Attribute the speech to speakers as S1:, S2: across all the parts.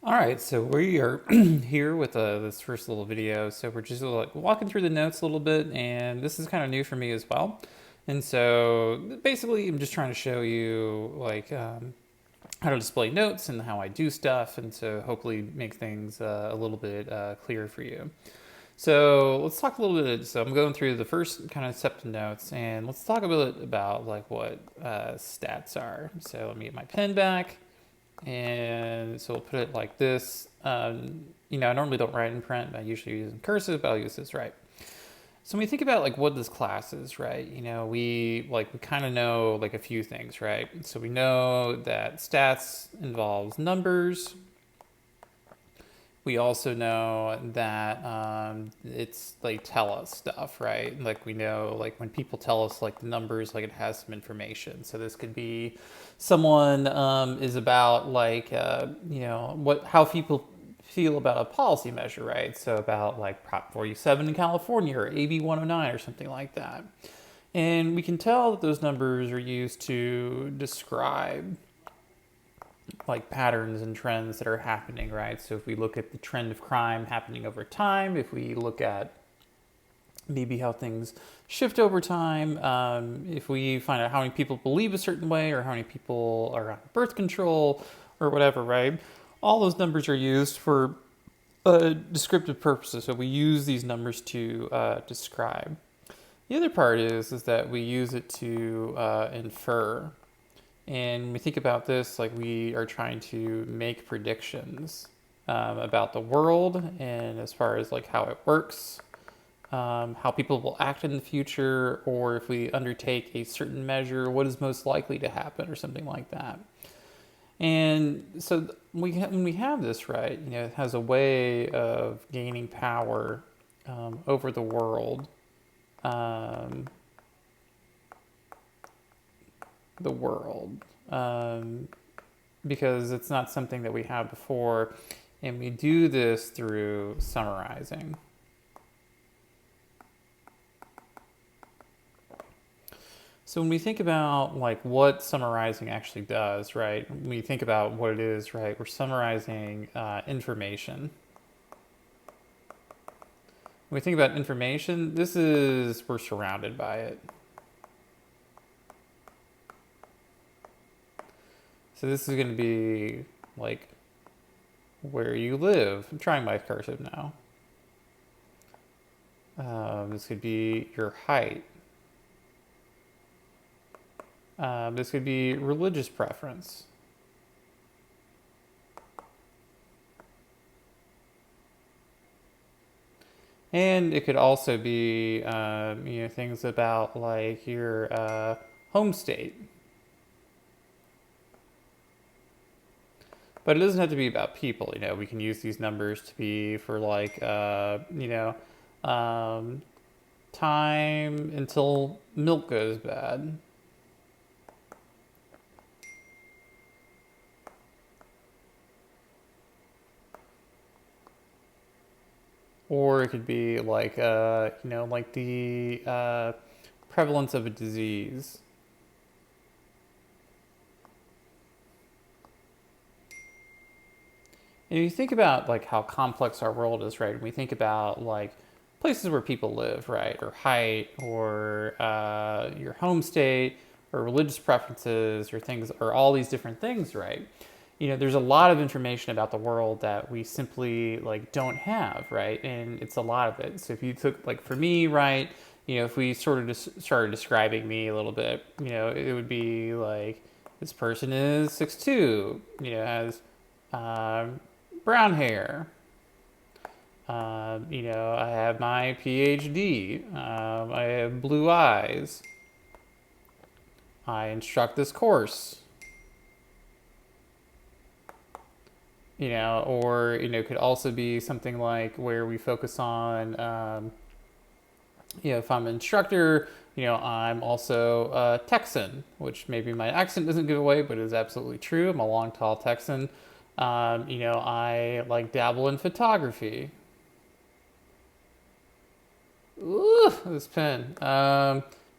S1: All right, so we are here with this first little video. So we're just like walking through the notes a little bit, and this is kind of new for me as well. And so basically, I'm just trying to show you how to display notes and how I do stuff, and so hopefully make things a little bit clearer for you. So let's talk a little bit. So I'm going through the first kind of set of notes, and let's talk a bit about like what stats are. So let me get my pen back. And so we'll put it like this. I normally don't write in print. I usually use in cursive, but I'll use this right. So when we think about like what this class is, right? We kind of know like a few things, right? So we know that stats involves numbers. We also know that it's like tell us stuff, right? Like we know like when people tell us like the numbers, like it has some information. So this could be someone is about how people feel about a policy measure, right? So about like Prop 47 in California or AB 109 or something like that. And we can tell that those numbers are used to describe like patterns and trends that are happening, right? So if we look at the trend of crime happening over time, if we look at maybe how things shift over time, if we find out how many people believe a certain way or how many people are on birth control or whatever, right? All those numbers are used for descriptive purposes. So we use these numbers to describe. The other part is that we use it to infer. And when we think about this, like we are trying to make predictions about the world and as far as like how it works, how people will act in the future, or if we undertake a certain measure, what is most likely to happen or something like that. And so when we have this, right, it has a way of gaining power over the world. Um, the world because it's not something that we had before, and we do this through summarizing. So when we think about like what summarizing actually does, right? When we think about what it is, right? We're summarizing information. When we think about information, we're surrounded by it. So this is going to be like where you live. I'm trying my cursive now. This could be your height. This could be religious preference. And it could also be, things about like your home state. But it doesn't have to be about people. We can use these numbers to be for like, time until milk goes bad. Or it could be like, like the prevalence of a disease. And if you think about like how complex our world is, right? When we think about like places where people live, right, or height, or your home state, or religious preferences, or things, or all these different things, right? There's a lot of information about the world that we simply like don't have, right? And it's a lot of it. So if you took like for me, right, if we sort of just started describing me a little bit, it would be like this person is 6'2", has brown hair. I have my PhD. I have blue eyes. I instruct this course. Or could also be something like where we focus on, if I'm an instructor, I'm also a Texan, which maybe my accent doesn't give away, but is absolutely true. I'm a long, tall Texan. I like dabble in photography. Ooh, this pen.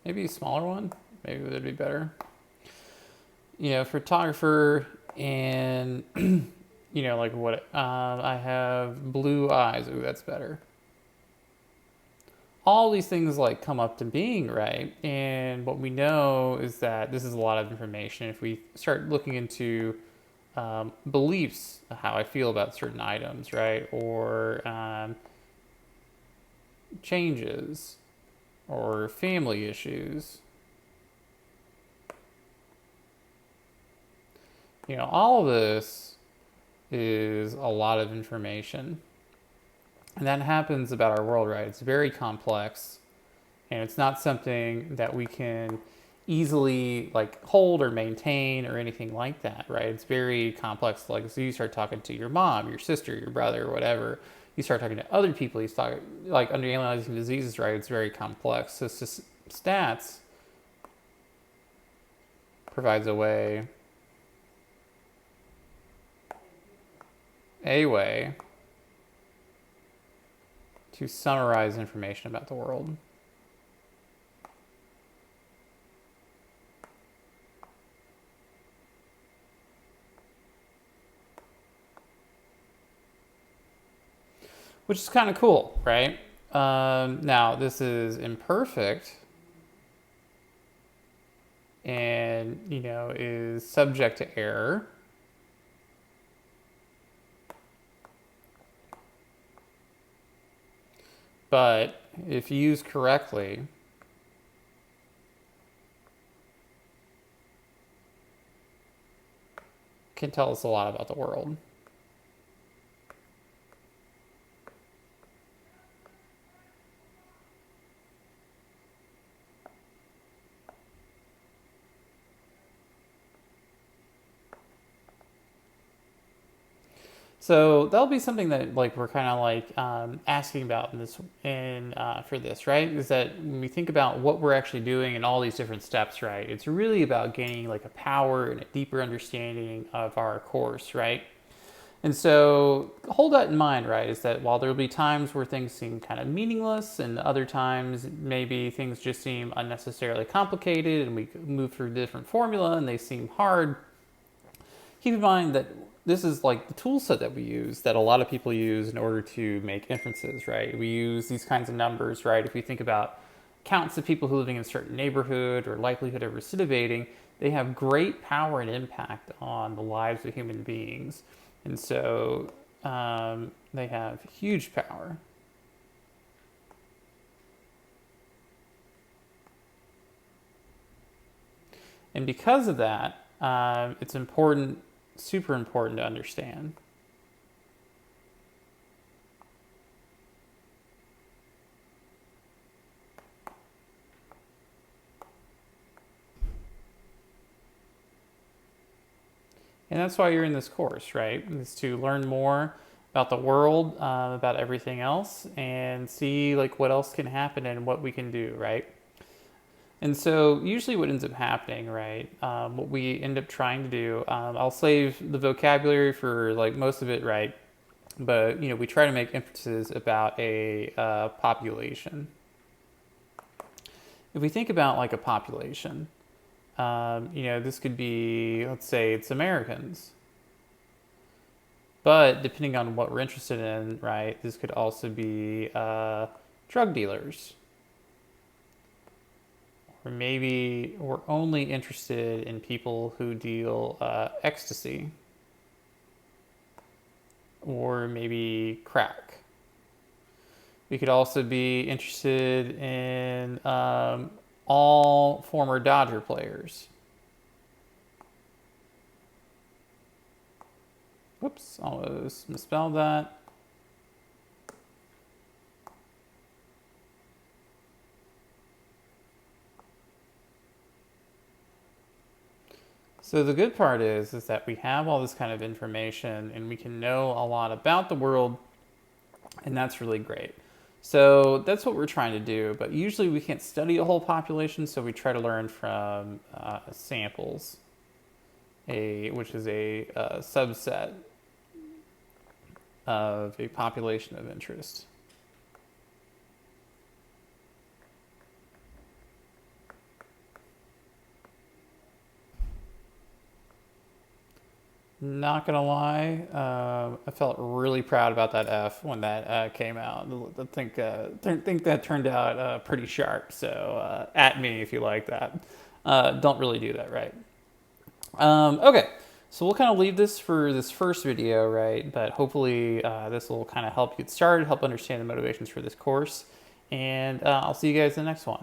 S1: Maybe a smaller one. Maybe that'd be better. Photographer, and you know, like what, I have blue eyes. Ooh, that's better. All these things like come up to being, right? And what we know is that this is a lot of information. If we start looking into beliefs, how I feel about certain items, right? Or changes, or family issues, you know, all of this is a lot of information. And that happens about our world, right? It's very complex, and it's not something that we can easily like hold or maintain or anything like that, right? It's very complex. Like, so you start talking to your mom, your sister, your brother, whatever. You start talking to other people. You start like under analyzing diseases, right? It's very complex. So it's just stats provides a way to summarize information about the world. Which is kind of cool, right? Now, this is imperfect and, you know, is subject to error. But if used correctly, can tell us a lot about the world. So that'll be something that like we're kind of like asking about in this for this, right? Is that when we think about what we're actually doing and all these different steps, right? It's really about gaining like a power and a deeper understanding of our course, right? And so hold that in mind, right? Is that while there'll be times where things seem kind of meaningless and other times maybe things just seem unnecessarily complicated and we move through different formula and they seem hard, keep in mind that this is like the tool set that we use that a lot of people use in order to make inferences, right? We use these kinds of numbers, right? If we think about counts of people who are living in a certain neighborhood or likelihood of recidivating, they have great power and impact on the lives of human beings. And so they have huge power. And because of that, it's important, super important to understand. And that's why you're in this course, right? Is to learn more about the world, about everything else, and see like what else can happen and what we can do, right? And so usually what ends up happening, right, what we end up trying to do, I'll save the vocabulary for like most of it, right? But, you know, we try to make inferences about a population. If we think about like a population, you know, this could be, let's say it's Americans. But depending on what we're interested in, right, this could also be drug dealers. Or maybe we're only interested in people who deal ecstasy. Or maybe crack. We could also be interested in all former Dodger players. Whoops, almost misspelled that. So the good part is that we have all this kind of information and we can know a lot about the world, and that's really great. So that's what we're trying to do, but usually we can't study a whole population, so we try to learn from samples, which is a subset of a population of interest. Not gonna lie, I felt really proud about that F when that came out. I think that turned out pretty sharp. So at me if you like that. Don't really do that, right? Okay, so we'll kind of leave this for this first video, right? But hopefully this will kind of help you get started, help understand the motivations for this course, and I'll see you guys in the next one.